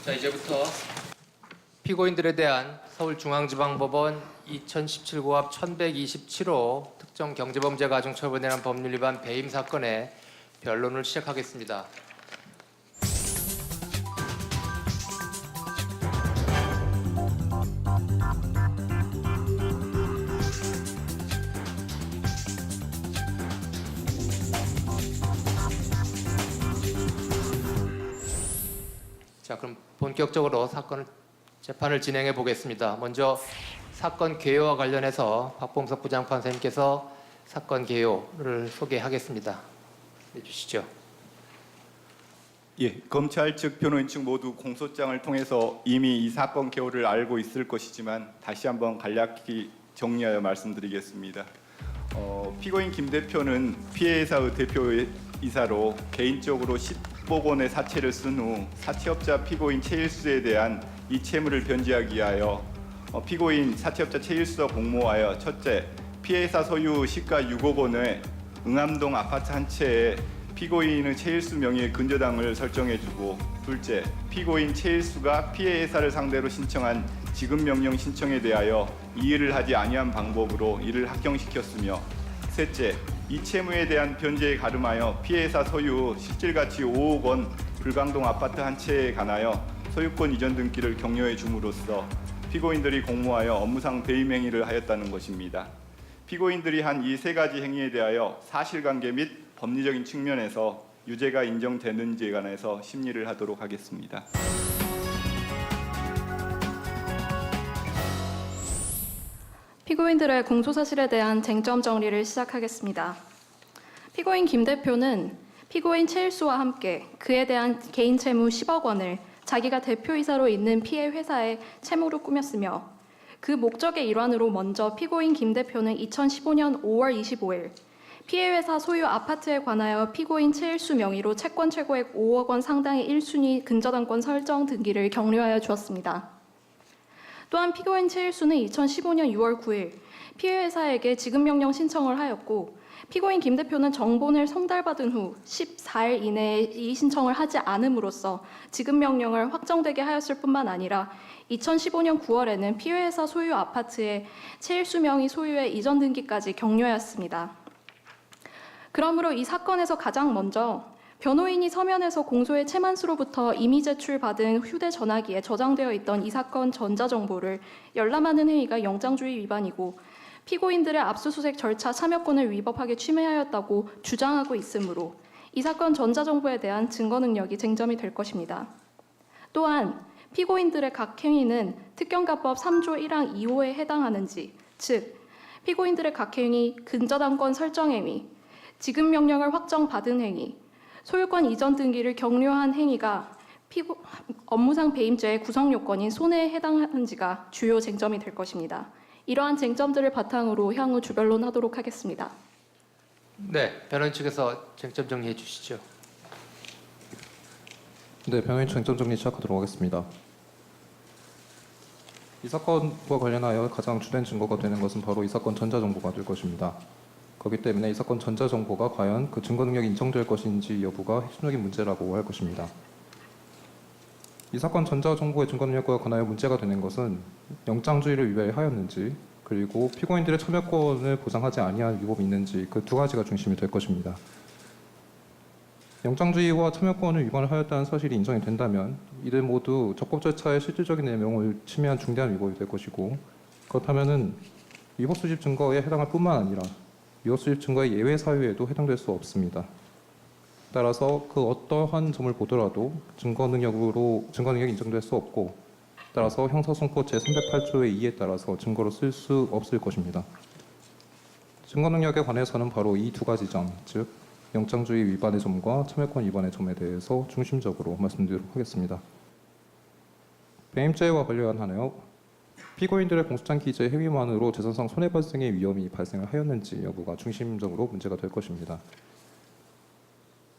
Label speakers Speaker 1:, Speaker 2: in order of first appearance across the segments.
Speaker 1: 자, 이제부터 피고인들에 대한 서울중앙지방법원 2017 고합 1127호 특정 경제범죄 가중처벌에 대한 법률 위반 배임 사건의 변론을 시작하겠습니다. 자, 그럼 본격적으로 재판을 진행해 보겠습니다. 먼저 사건 개요와 관련해서 박범석 부장판사님께서 사건 개요를 소개하겠습니다. 해주시죠.
Speaker 2: 예, 검찰 측 변호인 측 모두 공소장을 통해서 이미 이 사건 개요를 알고 있을 것이지만 다시 한번 간략히 정리하여 말씀드리겠습니다. 피고인 김 대표는 피해 회사의 대표이사로 개인적으로 10억 원의 사채를 쓴 후 사채업자 피고인 최일수에 대한 이 채무를 변제하기 위하여 피고인 사채업자 최일수와 공모하여 첫째, 피해 회사 소유 시가 6억 원의 응암동 아파트 한 채에 피고인의 최일수 명의의 근저당을 설정해주고, 둘째, 피고인 최일수가 피해 회사를 상대로 신청한 지급명령 신청에 대하여 이의를 하지 아니한 방법으로 이를 합경시켰으며, 셋째, 이 채무에 대한 변제에 가름하여 피해 회사 소유 실질가치 5억 원 불광동 아파트 한 채에 관하여 소유권 이전 등기를 격려해 줌으로써 피고인들이 공모하여 업무상 배임 행위를 하였다는 것입니다. 피고인들이 한 이 세 가지 행위에 대하여 사실관계 및 법리적인 측면에서 유죄가 인정되는지에 관해서 심리를 하도록 하겠습니다.
Speaker 3: 피고인들의 공소사실에 대한 쟁점 정리를 시작하겠습니다. 피고인 김 대표는 피고인 최일수와 함께 그에 대한 개인 채무 10억 원을 자기가 대표이사로 있는 피해 회사의 채무로 꾸몄으며, 그 목적의 일환으로 먼저 피고인 김 대표는 2015년 5월 25일 피해 회사 소유 아파트에 관하여 피고인 최일수 명의로 채권 최고액 5억 원 상당의 1순위 근저당권 설정 등기를 격려하여 주었습니다. 또한 피고인 최일수는 2015년 6월 9일 피해 회사에게 지급명령 신청을 하였고, 피고인 김 대표는 정본을 송달받은 후 14일 이내에 이 신청을 하지 않음으로써 지급명령을 확정되게 하였을 뿐만 아니라 2015년 9월에는 피해 회사 소유 아파트에 최일수 명의 소유의 이전 등기까지 격려하였습니다. 그러므로 이 사건에서 가장 먼저 변호인이 서면에서 공소의 최만수로부터 이미 제출받은 휴대전화기에 저장되어 있던 이 사건 전자정보를 열람하는 행위가 영장주의 위반이고 피고인들의 압수수색 절차 참여권을 위법하게 침해하였다고 주장하고 있으므로 이 사건 전자정보에 대한 증거 능력이 쟁점이 될 것입니다. 또한 피고인들의 각 행위는 특경가법 3조 1항 2호에 해당하는지, 즉 피고인들의 각 행위, 근저당권 설정 행위, 지급명령을 확정받은 행위, 소유권 이전 등기를 격려한 행위가 업무상 배임죄의 구성요건인 손해에 해당하는지가 주요 쟁점이 될 것입니다. 이러한 쟁점들을 바탕으로 향후 주변론하도록 하겠습니다.
Speaker 1: 네, 변호인 측에서 쟁점 정리해 주시죠.
Speaker 4: 네, 변호인 쟁점 정리 시작하도록 하겠습니다. 이 사건과 관련하여 가장 주된 증거가 되는 것은 바로 이 사건 전자정보가 될 것입니다. 그렇기 때문에 이 사건 전자정보가 과연 그 증거 능력이 인정될 것인지 여부가 핵심적인 문제라고 할 것입니다. 이 사건 전자정보의 증거 능력과 관하여 문제가 되는 것은 영장주의를 위배하였는지, 그리고 피고인들의 참여권을 보장하지 아니한 위법이 있는지, 그 두 가지가 중심이 될 것입니다. 영장주의와 참여권을 위반을 하였다는 사실이 인정이 된다면 이들 모두 적법 절차의 실질적인 내용을 침해한 중대한 위법이 될 것이고, 그렇다면은 위법 수집 증거에 해당할 뿐만 아니라 위법 수집 증거의 예외 사유에도 해당될 수 없습니다. 따라서 그 어떠한 점을 보더라도 증거 능력이 인정될 수 없고, 따라서 형사소송법 제308조의 2에 따라서 증거로 쓸 수 없을 것입니다. 증거 능력에 관해서는 바로 이 두 가지 점, 즉 영장주의 위반의 점과 참여권 위반의 점에 대해서 중심적으로 말씀드리도록 하겠습니다. 배임죄와 관련하여 피고인들의 공소장 기재 행위만으로 재산상 손해 발생의 위험이 발생을 하였는지 여부가 중심적으로 문제가 될 것입니다.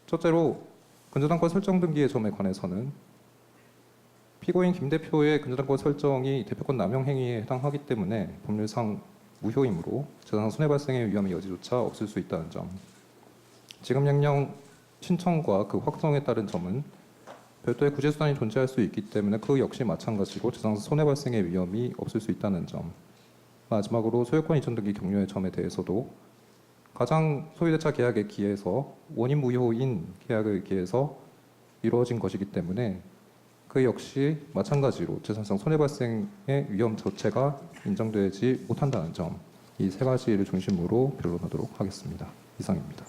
Speaker 4: 첫째로 근저당권 설정 등기의 점에 관해서는 피고인 김 대표의 근저당권 설정이 대표권 남용 행위에 해당하기 때문에 법률상 무효이므로 재산상 손해 발생의 위험의 여지조차 없을 수 있다는 점, 지급명령 신청과 그 확정에 따른 점은 별도의 구제 수단이 존재할 수 있기 때문에 그 역시 마찬가지로 재산상 손해 발생의 위험이 없을 수 있다는 점. 마지막으로 소유권 이전 등기 격려의 점에 대해서도 가장 소유대차 계약에 기해서 원인 무효인 계약에 기해서 이루어진 것이기 때문에 그 역시 마찬가지로 재산상 손해 발생의 위험 자체가 인정되지 못한다는 점, 이 세 가지를 중심으로 변론하도록 하겠습니다. 이상입니다.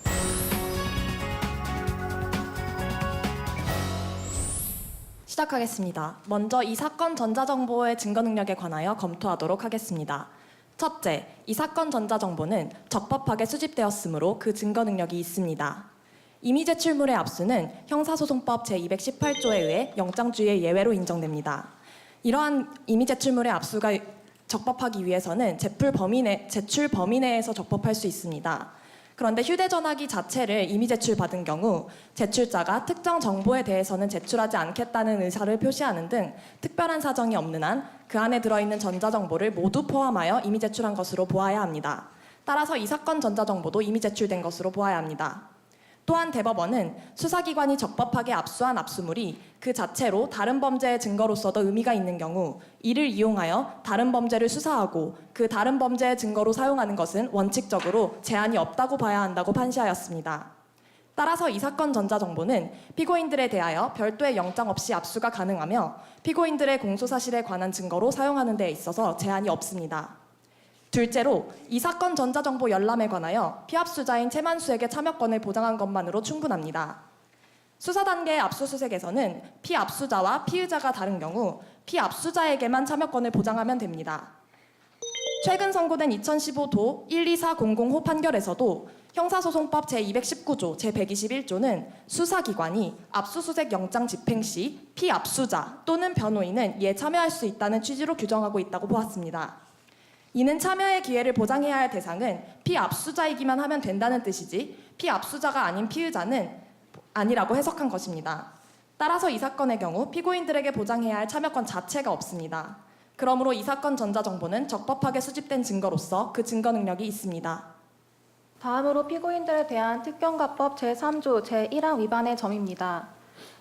Speaker 5: 시작하겠습니다. 먼저 이 사건 전자정보의 증거 능력에 관하여 검토하도록 하겠습니다. 첫째, 이 사건 전자정보는 적법하게 수집되었으므로 그 증거 능력이 있습니다. 이미 제출물의 압수는 형사소송법 제218조에 의해 영장주의 예외로 인정됩니다. 이러한 이미 제출물의 압수가 적법하기 위해서는 제출 범위 내에서 적법할 수 있습니다. 그런데 휴대전화기 자체를 이미 제출받은 경우 제출자가 특정 정보에 대해서는 제출하지 않겠다는 의사를 표시하는 등 특별한 사정이 없는 한 그 안에 들어있는 전자정보를 모두 포함하여 이미 제출한 것으로 보아야 합니다. 따라서 이 사건 전자정보도 이미 제출된 것으로 보아야 합니다. 또한 대법원은 수사기관이 적법하게 압수한 압수물이 그 자체로 다른 범죄의 증거로서도 의미가 있는 경우 이를 이용하여 다른 범죄를 수사하고 그 다른 범죄의 증거로 사용하는 것은 원칙적으로 제한이 없다고 봐야 한다고 판시하였습니다. 따라서 이 사건 전자정보는 피고인들에 대하여 별도의 영장 없이 압수가 가능하며 피고인들의 공소사실에 관한 증거로 사용하는 데 있어서 제한이 없습니다. 둘째로 이 사건 전자정보 열람에 관하여 피압수자인 최만수에게 참여권을 보장한 것만으로 충분합니다. 수사 단계의 압수수색에서는 피압수자와 피의자가 다른 경우 피압수자에게만 참여권을 보장하면 됩니다. 최근 선고된 2015도 12400호 판결에서도 형사소송법 제219조 제121조는 수사기관이 압수수색 영장 집행 시 피압수자 또는 변호인은 이에 참여할 수 있다는 취지로 규정하고 있다고 보았습니다. 이는 참여의 기회를 보장해야 할 대상은 피압수자이기만 하면 된다는 뜻이지 피압수자가 아닌 피의자는 아니라고 해석한 것입니다. 따라서 이 사건의 경우 피고인들에게 보장해야 할 참여권 자체가 없습니다. 그러므로 이 사건 전자정보는 적법하게 수집된 증거로서 그 증거 능력이 있습니다.
Speaker 3: 다음으로 피고인들에 대한 특경가법 제3조 제1항 위반의 점입니다.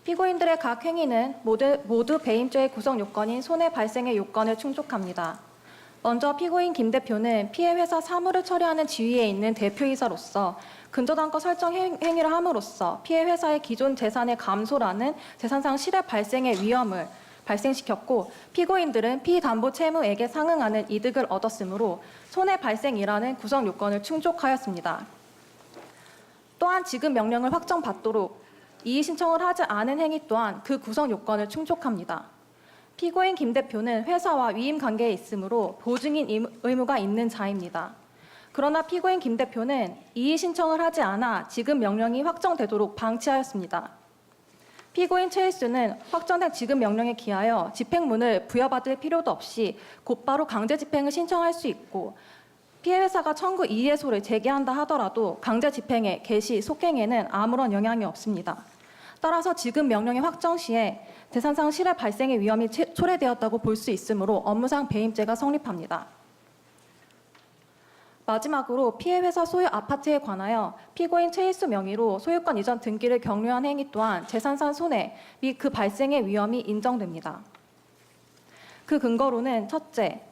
Speaker 3: 피고인들의 각 행위는 모두 배임죄의 구성 요건인 손해 발생의 요건을 충족합니다. 먼저 피고인 김 대표는 피해 회사 사무를 처리하는 지위에 있는 대표이사로서 근저당권 설정 행위를 함으로써 피해 회사의 기존 재산의 감소라는 재산상 실해 발생의 위험을 발생시켰고 피고인들은 피담보 채무액에 상응하는 이득을 얻었으므로 손해 발생이라는 구성 요건을 충족하였습니다. 또한 지급 명령을 확정받도록 이의 신청을 하지 않은 행위 또한 그 구성 요건을 충족합니다. 피고인 김 대표는 회사와 위임 관계에 있으므로 보증인 의무가 있는 자입니다. 그러나 피고인 김 대표는 이의 신청을 하지 않아 지급 명령이 확정되도록 방치하였습니다. 피고인 최일수는 확정된 지급 명령에 기하여 집행문을 부여받을 필요도 없이 곧바로 강제 집행을 신청할 수 있고 피해 회사가 청구 이의해소를 제기한다 하더라도 강제 집행의 개시, 속행에는 아무런 영향이 없습니다. 따라서 지급 명령의 확정 시에 재산상 실해 발생의 위험이 초래되었다고 볼 수 있으므로 업무상 배임죄가 성립합니다. 마지막으로 피해 회사 소유 아파트에 관하여 피고인 최일수 명의로 소유권 이전 등기를 격려한 행위 또한 재산상 손해 및 그 발생의 위험이 인정됩니다. 그 근거로는 첫째,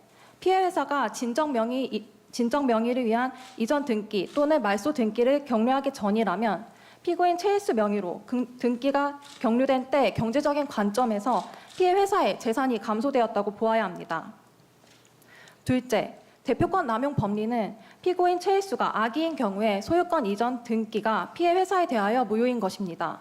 Speaker 3: 피해 회사가 진정 명의를 위한 이전 등기 또는 말소 등기를 격려하기 전이라면 피고인 최일수 명의로 등기가 격려된 때 경제적인 관점에서 피해 회사의 재산이 감소되었다고 보아야 합니다. 둘째, 대표권 남용 법리는 피고인 최일수가 악의인 경우에 소유권 이전 등기가 피해 회사에 대하여 무효인 것입니다.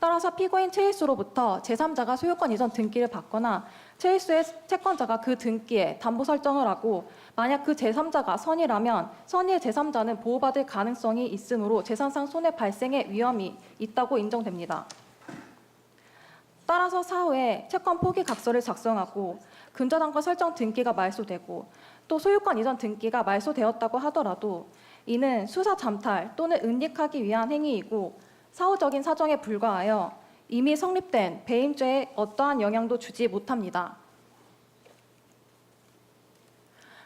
Speaker 3: 따라서 피고인 최일수로부터 제3자가 소유권 이전 등기를 받거나 최일수의 채권자가 그 등기에 담보 설정을 하고 만약 그 제3자가 선의라면 선의의 제3자는 보호받을 가능성이 있으므로 재산상 손해 발생의 위험이 있다고 인정됩니다. 따라서 사후에 채권 포기 각서를 작성하고 근저당권 설정 등기가 말소되고 또 소유권 이전 등기가 말소되었다고 하더라도 이는 수사 잠탈 또는 은닉하기 위한 행위이고 사후적인 사정에 불과하여 이미 성립된 배임죄에 어떠한 영향도 주지 못합니다.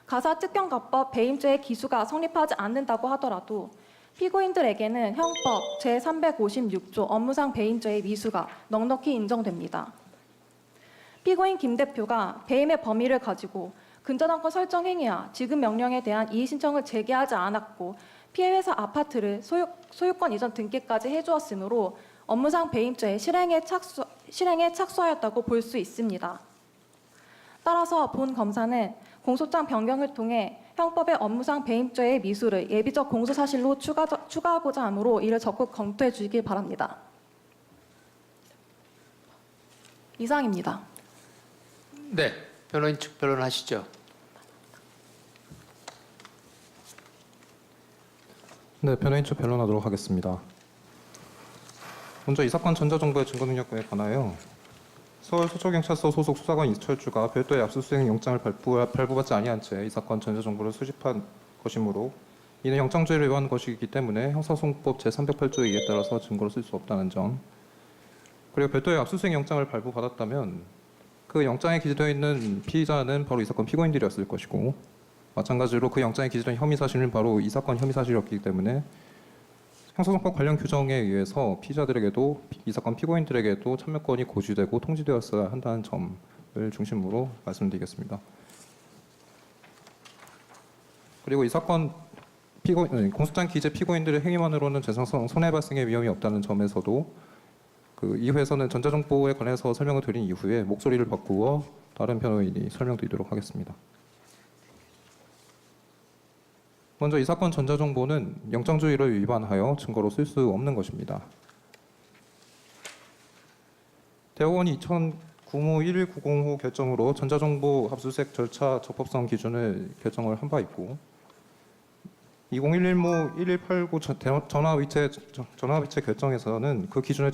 Speaker 3: 가사특경가법 배임죄의 기수가 성립하지 않는다고 하더라도
Speaker 6: 피고인들에게는 형법 제356조 업무상 배임죄의 미수가 넉넉히 인정됩니다. 피고인 김 대표가 배임의 범위를 가지고 근저당권 설정 행위와 지급 명령에 대한 이의 신청을 제기하지 않았고 피해 회사 아파트를 소유권 이전 등기까지 해주었으므로 업무상 배임죄의 실행에 착수하였다고 볼 수 있습니다. 따라서 본 검사는 공소장 변경을 통해 형법의 업무상 배임죄의 미수를 예비적 공소사실로 추가하고자 하므로 이를 적극 검토해 주시길 바랍니다. 이상입니다.
Speaker 1: 네, 변호인 측 변론하시죠.
Speaker 4: 네, 변호인 측 변론하도록 하겠습니다. 먼저 이 사건 전자정보의 증거 능력에 관하여 서울 서초경찰서 소속 수사관 이철주가 별도의 압수수색 영장을 발부받지 아니한 채 이 사건 전자정보를 수집한 것이므로 이는 영장죄를 위반한 것이기 때문에 형사소송법 제308조에 의해 따라서 증거로 쓸 수 없다는 점, 그리고 별도의 압수수색 영장을 발부받았다면 그 영장에 기재되어 있는 피의자는 바로 이 사건 피고인들이었을 것이고, 마찬가지로 그 영장에 기재된 혐의 사실은 바로 이 사건 혐의 사실이었기 때문에 형사소송법 관련 규정에 의해서 피의자들에게도 이 사건 피고인들에게도 참여권이 고지되고 통지되었어야 한다는 점을 중심으로 말씀드리겠습니다. 그리고 이 사건 공소장 기재 피고인들의 행위만으로는 재산성 손해 발생의 위험이 없다는 점에서도 그 이후에서는 전자정보에 관해서 설명을 드린 이후에 목소리를 바꾸어 다른 변호인이 설명드리도록 하겠습니다. 먼저 이 사건 전자정보는 영장주의를 위반하여 증거로 쓸 수 없는 것입니다. 대법원이 2009무 1190호 결정으로 전자정보 압수수색 절차 적법성 기준을 결정을 한 바 있고, 2011무 1189 전화위체 결정에서는 그 기준을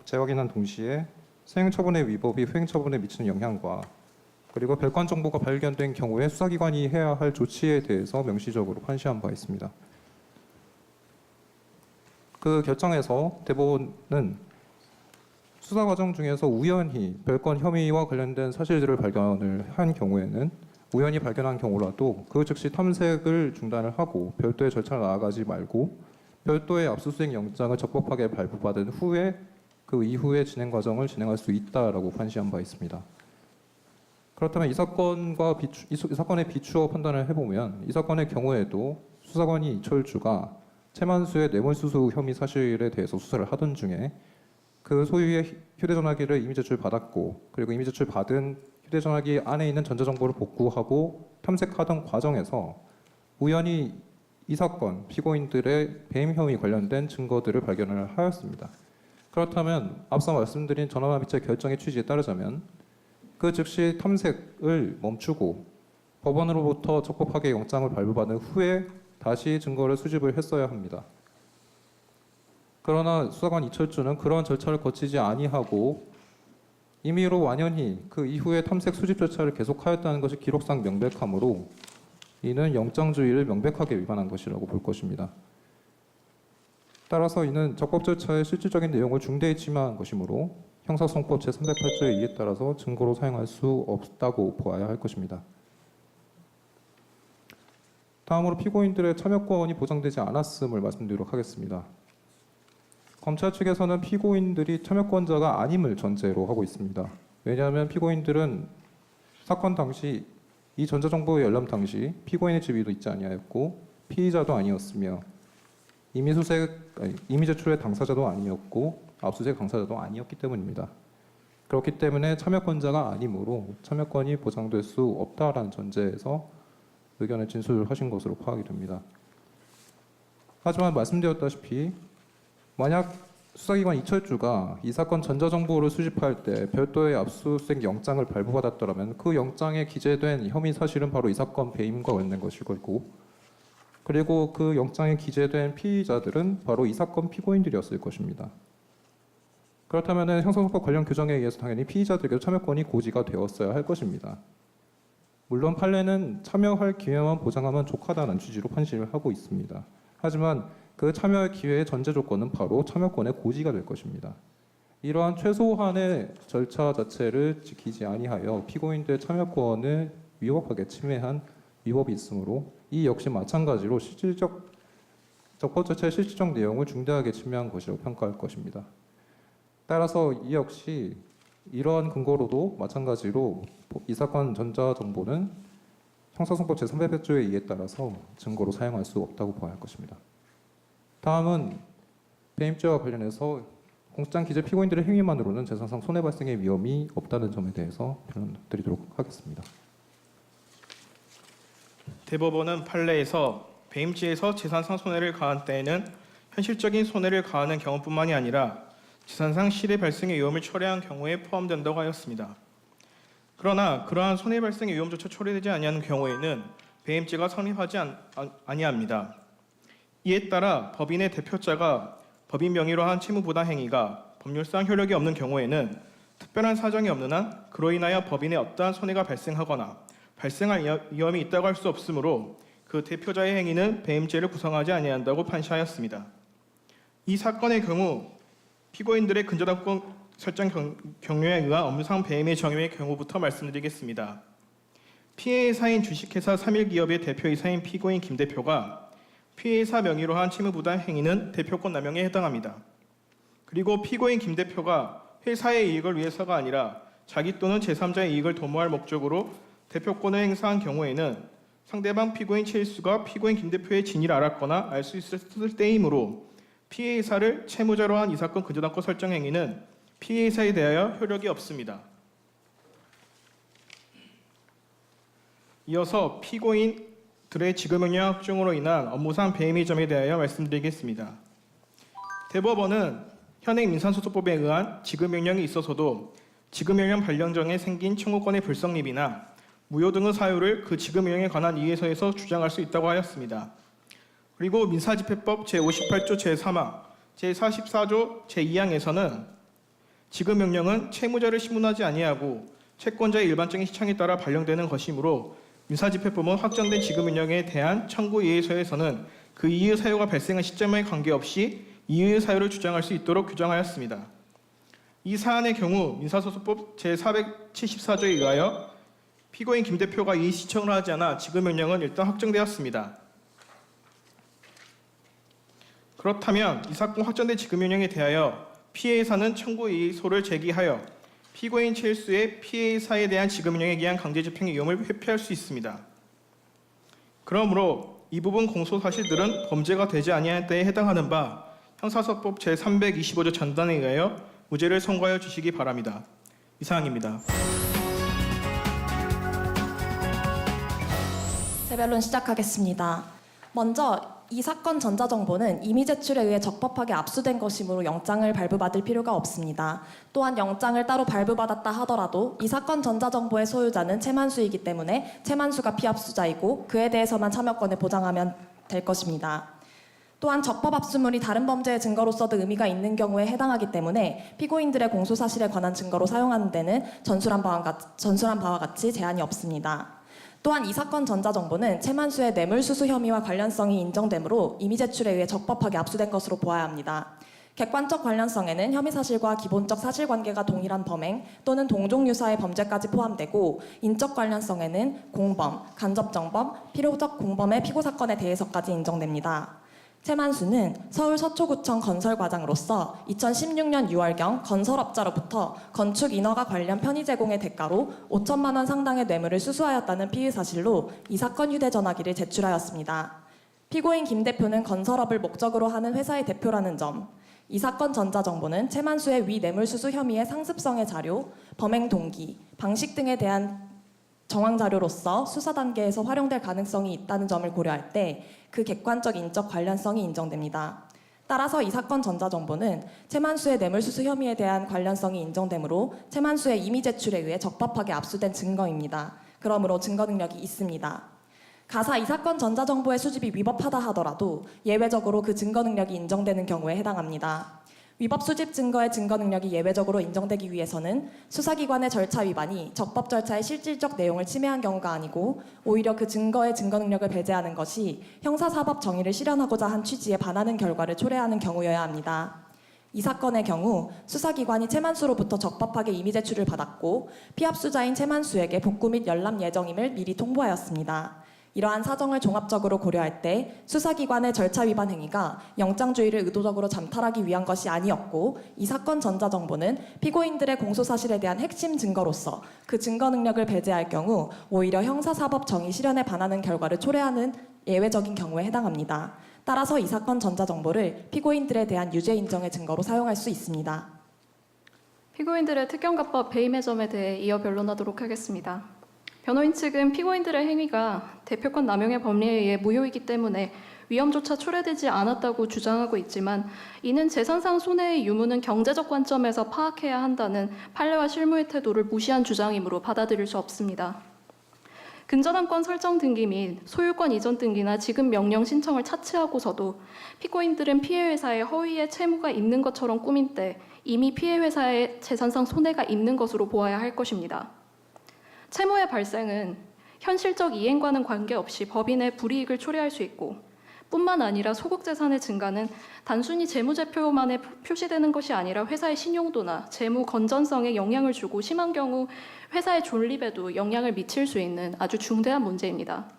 Speaker 4: 재확인한 동시에 세행처분의 위법이 후행처분에 미치는 영향과 그리고 별건 정보가 발견된 경우에 수사기관이 해야 할 조치에 대해서 명시적으로 판시한 바 있습니다. 그 결정에서 대법원은 수사 과정 중에서 우연히 별건 혐의와 관련된 사실들을 발견을 한 경우에는 우연히 발견한 경우라도 그 즉시 탐색을 중단을 하고 별도의 절차를 나아가지 말고 별도의 압수수색 영장을 적법하게 발부받은 후에 그 이후의 진행 과정을 진행할 수 있다라고 판시한 바 있습니다. 그렇다면 이 사건에 비추어 판단을 해보면 이 사건의 경우에도 수사관이 이철주가 최만수의 뇌물수수 혐의 사실에 대해서 수사를 하던 중에 그 소유의 휴대전화기를 이미 제출받았고, 그리고 이미 제출받은 휴대전화기 안에 있는 전자정보를 복구하고 탐색하던 과정에서 우연히 이 사건 피고인들의 배임 혐의 관련된 증거들을 발견을 하였습니다. 그렇다면 앞서 말씀드린 전화미체 결정의 취지에 따르자면 그 즉시 탐색을 멈추고 법원으로부터 적법하게 영장을 발부받은 후에 다시 증거를 수집을 했어야 합니다. 그러나 수사관 이철주는 그런 절차를 거치지 아니하고 임의로 완연히 그 이후에 탐색 수집 절차를 계속하였다는 것이 기록상 명백하므로 이는 영장주의를 명백하게 위반한 것이라고 볼 것입니다. 따라서 이는 적법 절차의 실질적인 내용을 중대히 침해한 것이므로 형사소송법 제308조의 이에 따라서 증거로 사용할 수 없다고 보아야 할 것입니다. 다음으로 피고인들의 참여권이 보장되지 않았음을 말씀드리도록 하겠습니다. 검찰 측에서는 피고인들이 참여권자가 아님을 전제로 하고 있습니다. 왜냐하면 피고인들은 사건 당시 이 전자정보 열람 당시 피고인의 지위도 있지 아니하였고 피의자도 아니었으며 이미 제출의 당사자도 아니었고 압수수색 당사자도 아니었기 때문입니다. 그렇기 때문에 참여권자가 아니므로 참여권이 보장될 수 없다라는 전제에서 의견을 진술하신 것으로 파악이 됩니다. 하지만 말씀드렸다시피 만약 수사기관 이철주가 이 사건 전자정보를 수집할 때 별도의 압수수색 영장을 발부받았더라면 그 영장에 기재된 혐의 사실은 바로 이 사건 배임과 관련된 것이고, 그리고 그 영장에 기재된 피의자들은 바로 이 사건 피고인들이었을 것입니다. 그렇다면 형사소송법 관련 규정에 의해서 당연히 피의자들에게 참여권이 고지가 되었어야 할 것입니다. 물론 판례는 참여할 기회만 보장하면 족하다는 취지로 판시를 하고 있습니다. 하지만 그 참여할 기회의 전제 조건은 바로 참여권의 고지가 될 것입니다. 이러한 최소한의 절차 자체를 지키지 아니하여 피고인들의 참여권을 위법하게 침해한 위법이 있으므로 이 역시 마찬가지로 실질적 적법 절차의 실질적 내용을 중대하게 침해한 것이라고 평가할 것입니다. 따라서 이 역시 이러한 근거로도 마찬가지로 이 사건 전자정보는 형사소송법 제300조에 의해 따라서 증거로 사용할 수 없다고 보아야 할 것입니다. 다음은 배임죄와 관련해서 공소장 기재 피고인들의 행위만으로는 재산상 손해 발생의 위험이 없다는 점에 대해서 변론드리도록 하겠습니다.
Speaker 7: 대법원은 판례에서 배임죄에서 재산상 손해를 가한 때에는 현실적인 손해를 가하는 경우뿐만이 아니라 재산상 실의 발생의 위험을 초래한 경우에 포함된다고 하였습니다. 그러나 그러한 손해 발생의 위험조차 초래되지 아니하는 경우에는 배임죄가 성립하지 아니합니다. 이에 따라 법인의 대표자가 법인 명의로 한 채무부당 행위가 법률상 효력이 없는 경우에는 특별한 사정이 없는 한 그로 인하여 법인에 어떠한 손해가 발생하거나 발생할 위험이 있다고 할 수 없으므로 그 대표자의 행위는 배임죄를 구성하지 아니한다고 판시하였습니다. 이 사건의 경우 피고인들의 근저당권 설정 경로에 의한 업무상 배임의 정의의 경우부터 말씀드리겠습니다. 피해사인 주식회사 3일기업의 대표이사인 피고인 김 대표가 피해사 명의로 한 채무부당 행위는 대표권 남용에 해당합니다. 그리고 피고인 김 대표가 회사의 이익을 위해서가 아니라 자기 또는 제3자의 이익을 도모할 목적으로 대표권을 행사한 경우에는 상대방 피고인 최일수가 피고인 김 대표의 진위를 알았거나 알 수 있을 때이므로 피해사를 채무자로 한 이 사건 근저당권 설정 행위는 피해사에 대하여 효력이 없습니다. 이어서 피고인들의 지급명령 확정으로 인한 업무상 배임의 점에 대하여 말씀드리겠습니다. 대법원은 현행 민사소송법에 의한 지급명령이 있어서도 지급명령 발령정에 생긴 청구권의 불성립이나 무효 등의 사유를 그 지급명령에 관한 이의서에서 주장할 수 있다고 하였습니다. 그리고 민사집행법 제58조 제3항, 제44조 제2항에서는 지급명령은 채무자를 신문하지 아니하고 채권자의 일반적인 시청에 따라 발령되는 것이므로 민사집행법은 확정된 지급명령에 대한 청구 이의서에서는 그 이의 사유가 발생한 시점에 관계없이 이의 사유를 주장할 수 있도록 규정하였습니다. 이 사안의 경우 민사소송법 제474조에 의하여 피고인 김 대표가 이의 시청을 하지 않아 지급명령은 일단 확정되었습니다. 그렇다면 이 사건 확정된 지급명령에 대하여 피해사는 청구 이의소를 제기하여 피고인 최일수의 피해사에 대한 지급명령에 의한 강제집행의 위험을 회피할 수 있습니다. 그러므로 이 부분 공소사실들은 범죄가 되지 아니할 때에 해당하는 바 형사소송법 제325조 전단에 의하여 무죄를 선고하여 주시기 바랍니다. 이상입니다.
Speaker 5: 재변론 시작하겠습니다. 먼저 이 사건 전자정보는 임의 제출에 의해 적법하게 압수된 것이므로 영장을 발부받을 필요가 없습니다. 또한 영장을 따로 발부받았다 하더라도 이 사건 전자정보의 소유자는 채만수이기 때문에 채만수가 피압수자이고 그에 대해서만 참여권을 보장하면 될 것입니다. 또한 적법 압수물이 다른 범죄의 증거로서도 의미가 있는 경우에 해당하기 때문에 피고인들의 공소사실에 관한 증거로 사용하는 데는 전술한 바와 같이 제한이 없습니다. 또한 이 사건 전자정보는 채만수의 뇌물수수 혐의와 관련성이 인정되므로 임의 제출에 의해 적법하게 압수된 것으로 보아야 합니다. 객관적 관련성에는 혐의 사실과 기본적 사실관계가 동일한 범행 또는 동종 유사의 범죄까지 포함되고 인적 관련성에는 공범, 간접정범, 필요적 공범의 피고 사건에 대해서까지 인정됩니다. 채만수는 서울 서초구청 건설과장으로서 2016년 6월경 건설업자로부터 건축 인허가 관련 편의 제공의 대가로 5천만 원 상당의 뇌물을 수수하였다는 피의 사실로 이 사건 휴대전화기를 제출하였습니다. 피고인 김 대표는 건설업을 목적으로 하는 회사의 대표라는 점, 이 사건 전자정보는 채만수의 위 뇌물수수 혐의의 상습성의 자료, 범행 동기, 방식 등에 대한 정황 자료로서 수사 단계에서 활용될 가능성이 있다는 점을 고려할 때 그 객관적 인적 관련성이 인정됩니다. 따라서 이 사건 전자정보는 채만수의 뇌물수수 혐의에 대한 관련성이 인정되므로 채만수의 임의 제출에 의해 적법하게 압수된 증거입니다. 그러므로 증거 능력이 있습니다. 가사 이 사건 전자정보의 수집이 위법하다 하더라도 예외적으로 그 증거 능력이 인정되는 경우에 해당합니다. 위법 수집 증거의 증거 능력이 예외적으로 인정되기 위해서는 수사기관의 절차 위반이 적법 절차의 실질적 내용을 침해한 경우가 아니고 오히려 그 증거의 증거 능력을 배제하는 것이 형사사법 정의를 실현하고자 한 취지에 반하는 결과를 초래하는 경우여야 합니다. 이 사건의 경우 수사기관이 채만수로부터 적법하게 임의 제출을 받았고 피압수자인 채만수에게 복구 및 열람 예정임을 미리 통보하였습니다. 이러한 사정을 종합적으로 고려할 때 수사기관의 절차 위반 행위가 영장주의를 의도적으로 잠탈하기 위한 것이 아니었고 이 사건 전자정보는 피고인들의 공소사실에 대한 핵심 증거로서 그 증거 능력을 배제할 경우 오히려 형사사법 정의 실현에 반하는 결과를 초래하는 예외적인 경우에 해당합니다. 따라서 이 사건 전자정보를 피고인들에 대한 유죄 인정의 증거로 사용할 수 있습니다.
Speaker 3: 피고인들의 특경가법 배임의 점에 대해 이어 변론하도록 하겠습니다. 변호인 측은 피고인들의 행위가 대표권 남용의 법리에 의해 무효이기 때문에 위험조차 초래되지 않았다고 주장하고 있지만 이는 재산상 손해의 유무는 경제적 관점에서 파악해야 한다는 판례와 실무의 태도를 무시한 주장이므로 받아들일 수 없습니다. 근저당권 설정 등기 및 소유권 이전 등기나 지급 명령 신청을 차치하고서도 피고인들은 피해 회사에 허위의 채무가 있는 것처럼 꾸민 때 이미 피해 회사에 재산상 손해가 있는 것으로 보아야 할 것입니다. 채무의 발생은 현실적 이행과는 관계없이 법인의 불이익을 초래할 수 있고 뿐만 아니라 소국 재산의 증가는 단순히 재무제표만에 표시되는 것이 아니라 회사의 신용도나 재무 건전성에 영향을 주고 심한 경우 회사의 존립에도 영향을 미칠 수 있는 아주 중대한 문제입니다.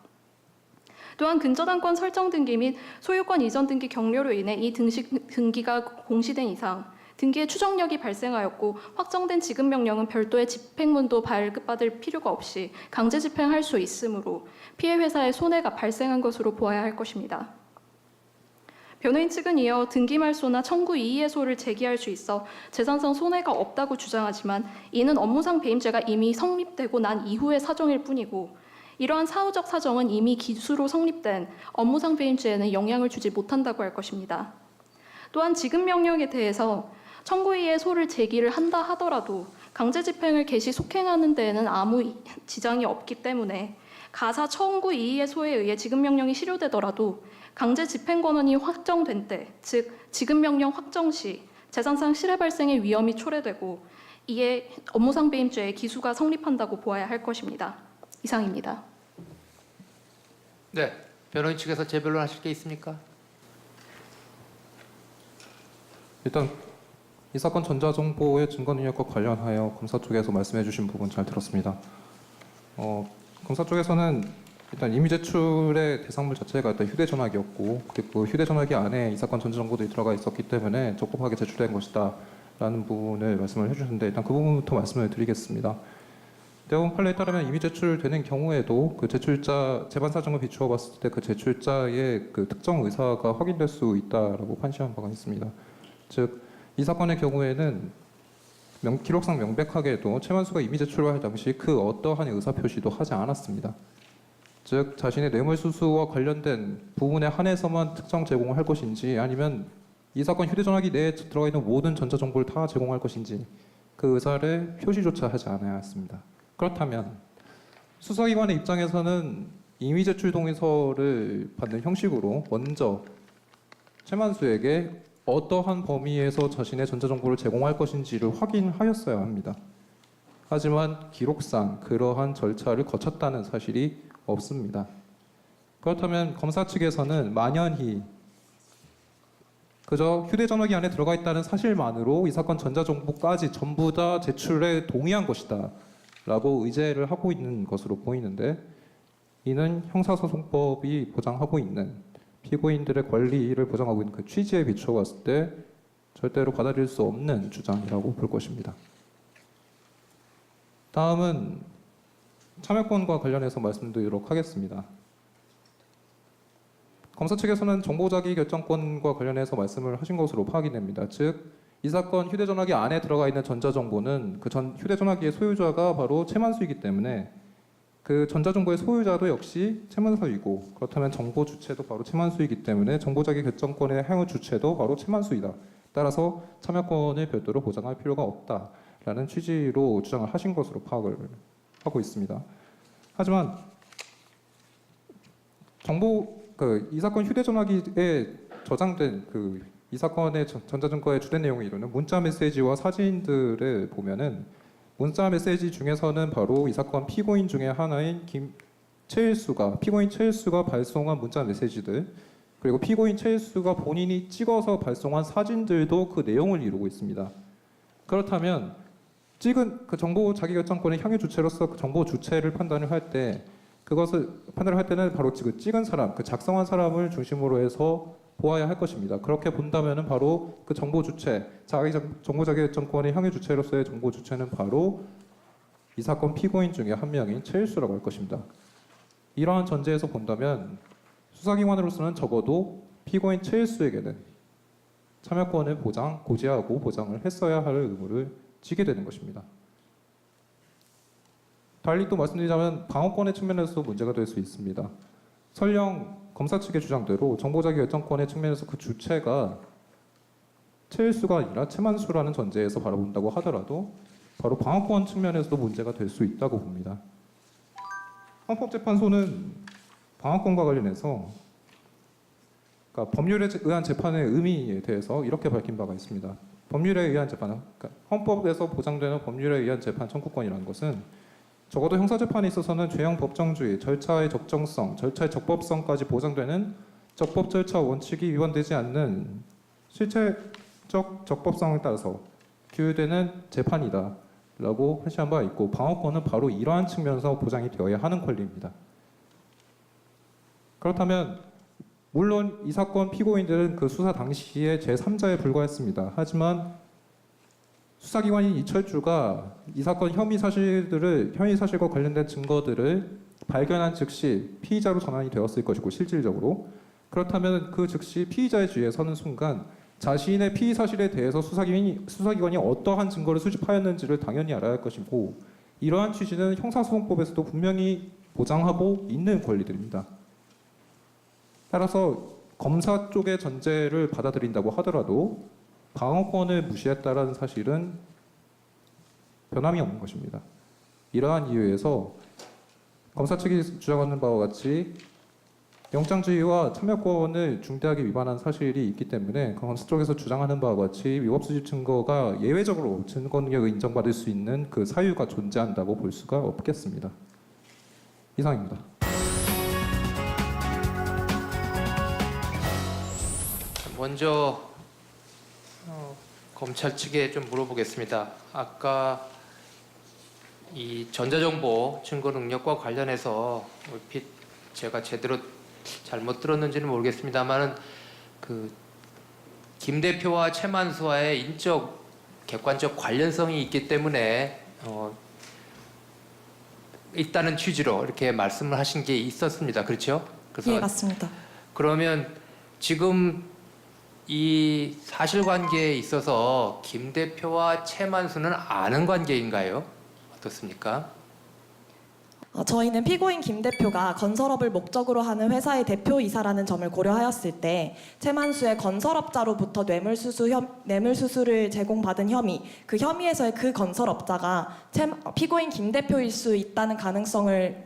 Speaker 3: 또한 근저당권 설정 등기 및 소유권 이전 등기 경로로 인해 이 등기가 공시된 이상 등기의 추정력이 발생하였고 확정된 지급 명령은 별도의 집행문도 발급받을 필요가 없이 강제 집행할 수 있으므로 피해 회사에 손해가 발생한 것으로 보아야 할 것입니다. 변호인 측은 이어 등기말소나 청구 이의해소를 제기할 수 있어 재산상 손해가 없다고 주장하지만 이는 업무상 배임죄가 이미 성립되고 난 이후의 사정일 뿐이고 이러한 사후적 사정은 이미 기수로 성립된 업무상 배임죄에는 영향을 주지 못한다고 할 것입니다. 또한 지급 명령에 대해서 청구이의소를 제기를 한다 하더라도 강제 집행을 개시 속행하는 데에는 아무 지장이 없기 때문에 가사 청구 이의소에 의해 지급 명령이 실효되더라도 강제 집행 권한이 확정된 때, 즉 지급 명령 확정 시 재산상 실해 발생의 위험이 초래되고 이에 업무상 배임죄의 기수가 성립한다고 보아야 할 것입니다. 이상입니다.
Speaker 1: 네, 변호인 측에서 재변론하실 게 있습니까?
Speaker 4: 일단 이 사건 전자정보의 증거 능력과 관련하여 검사 쪽에서 말씀해주신 부분 잘 들었습니다. 검사 쪽에서는 일단 이미 제출의 대상물 자체가 일단 휴대전화기였고 그리고 휴대전화기 안에 이 사건 전자정보들이 들어가 있었기 때문에 적법하게 제출된 것이다라는 부분을 말씀을 해주셨는데 일단 그 부분부터 말씀을 드리겠습니다. 대법원 판례에 따르면 이미 제출되는 경우에도 그 제출자 재반 사정을 비추어 봤을 때 그 제출자의 그 특정 의사가 확인될 수 있다라고 판시한 바가 있습니다. 즉 이 사건의 경우에는 기록상 명백하게도 최만수가 이미 제출할 당시 그 어떠한 의사 표시도 하지 않았습니다. 즉 자신의 뇌물수수와 관련된 부분에 한해서만 특정 제공을 할 것인지 아니면 이 사건 휴대전화기 내에 들어가 있는 모든 전자정보를 다 제공할 것인지 그 의사를 표시조차 하지 않았습니다. 그렇다면 수사기관의 입장에서는 임의 제출 동의서를 받는 형식으로 먼저 최만수에게 어떠한 범위에서 자신의 전자정보를 제공할 것인지를 확인하였어야 합니다. 하지만 기록상 그러한 절차를 거쳤다는 사실이 없습니다. 그렇다면 검사 측에서는 만연히 그저 휴대전화기 안에 들어가 있다는 사실만으로 이 사건 전자정보까지 전부 다 제출에 동의한 것이다 라고 의제를 하고 있는 것으로 보이는데 이는 형사소송법이 보장하고 있는 피고인들의 권리를 보장하고 있는 그 취지에 비추어 봤을 때 절대로 받아들일 수 없는 주장이라고 볼 것입니다. 다음은 참여권과 관련해서 말씀드리도록 하겠습니다. 검사 측에서는 정보자기 결정권과 관련해서 말씀을 하신 것으로 파악이 됩니다. 즉, 이 사건 휴대전화기 안에 들어가 있는 전자정보는 그 휴대전화기의 소유자가 바로 최만수이기 때문에 그 전자정보의 소유자도 역시 최만수이고 그렇다면 정보 주체도 바로 최만수이기 때문에 정보자기 결정권의 행위 주체도 바로 최만수이다. 따라서 참여권을 별도로 보장할 필요가 없다라는 취지로 주장을 하신 것으로 파악을 하고 있습니다. 하지만 이 사건 휴대전화기에 저장된 이 사건의 전자증거의 주된 내용을 이루는 문자 메시지와 사진들을 보면은 문자 메시지 중에서는 바로 이 사건 피고인 중에 하나인 피고인 최일수가 발송한 문자 메시지들 그리고 피고인 최일수가 본인이 찍어서 발송한 사진들도 그 내용을 이루고 있습니다. 그렇다면 찍은 그 정보 자기결정권의 향유 주체로서 그 정보 주체를 판단을 할 때 그것을 판단을 할 때는 바로 그 찍은 사람, 그 작성한 사람을 중심으로 해서 보아야 할 것입니다. 그렇게 본다면은 바로 그 정보 주체, 정보 자기결정권의 향유 주체로서의 정보 주체는 바로 이 사건 피고인 중에 한 명인 최일수라고 할 것입니다. 이러한 전제에서 본다면 수사기관으로서는 적어도 피고인 최일수에게는 참여권을 고지하고 보장을 했어야 할 의무를 지게 되는 것입니다. 달리 또 말씀드리자면 방어권의 측면에서도 문제가 될 수 있습니다. 설령 검사 측의 주장대로 정보자기결정권의 측면에서 그 주체가 최일수가 아니라 최만수라는 전제에서 바라본다고 하더라도 바로 방어권 측면에서도 문제가 될 수 있다고 봅니다. 헌법재판소는 방어권과 관련해서 그러니까 법률에 의한 재판의 의미에 대해서 이렇게 밝힌 바가 있습니다. 법률에 의한 재판, 그러니까 헌법에서 보장되는 법률에 의한 재판 청구권이라는 것은 적어도 형사재판에 있어서는 죄형 법정주의, 절차의 적정성, 절차의 적법성까지 보장되는 적법 절차 원칙이 위반되지 않는 실체적 적법성에 따라서 규율되는 재판이다라고 표시한 바가 있고 방어권은 바로 이러한 측면에서 보장이 되어야 하는 권리입니다. 그렇다면 물론 이 사건 피고인들은 그 수사 당시에 제3자에 불과했습니다. 하지만 수사기관인 이철주가 이 사건 혐의 사실과 관련된 증거들을 발견한 즉시 피의자로 전환이 되었을 것이고 실질적으로 그렇다면 그 즉시 피의자의 주위에 서는 순간 자신의 피의 사실에 대해서 수사기관이 어떠한 증거를 수집하였는지를 당연히 알아야 할 것이고 이러한 취지는 형사소송법에서도 분명히 보장하고 있는 권리들입니다. 따라서 검사 쪽의 전제를 받아들인다고 하더라도 방어권을 무시했다라는 사실은 변함이 없는 것입니다. 이러한 이유에서 검사 측이 주장하는 바와 같이 영장주의와 참여권을 중대하게 위반한 사실이 있기 때문에 검사 쪽에서 주장하는 바와 같이 위법 수집 증거가 예외적으로 증거 능력을 인정받을 수 있는 그 사유가 존재한다고 볼 수가 없겠습니다. 이상입니다.
Speaker 1: 먼저 검찰 측에 좀 물어보겠습니다. 아까 이 전자정보 증거 능력과 관련해서 얼핏 제가 제대로 잘못 들었는지는 모르겠습니다만은 그 김 대표와 최만수와의 인적 객관적 관련성이 있기 때문에 있다는 취지로 이렇게 말씀을 하신 게 있었습니다. 그렇죠? 그래서
Speaker 5: 예, 맞습니다.
Speaker 1: 그러면 지금 이 사실관계에 있어서 김 대표와 최만수는 아는 관계인가요? 어떻습니까?
Speaker 5: 저희는 피고인 김 대표가 건설업을 목적으로 하는 회사의 대표이사라는 점을 고려하였을 때 최만수의 건설업자로부터 뇌물수수를 제공받은 혐의, 그 혐의에서의 그 건설업자가 피고인 김 대표일 수 있다는 가능성을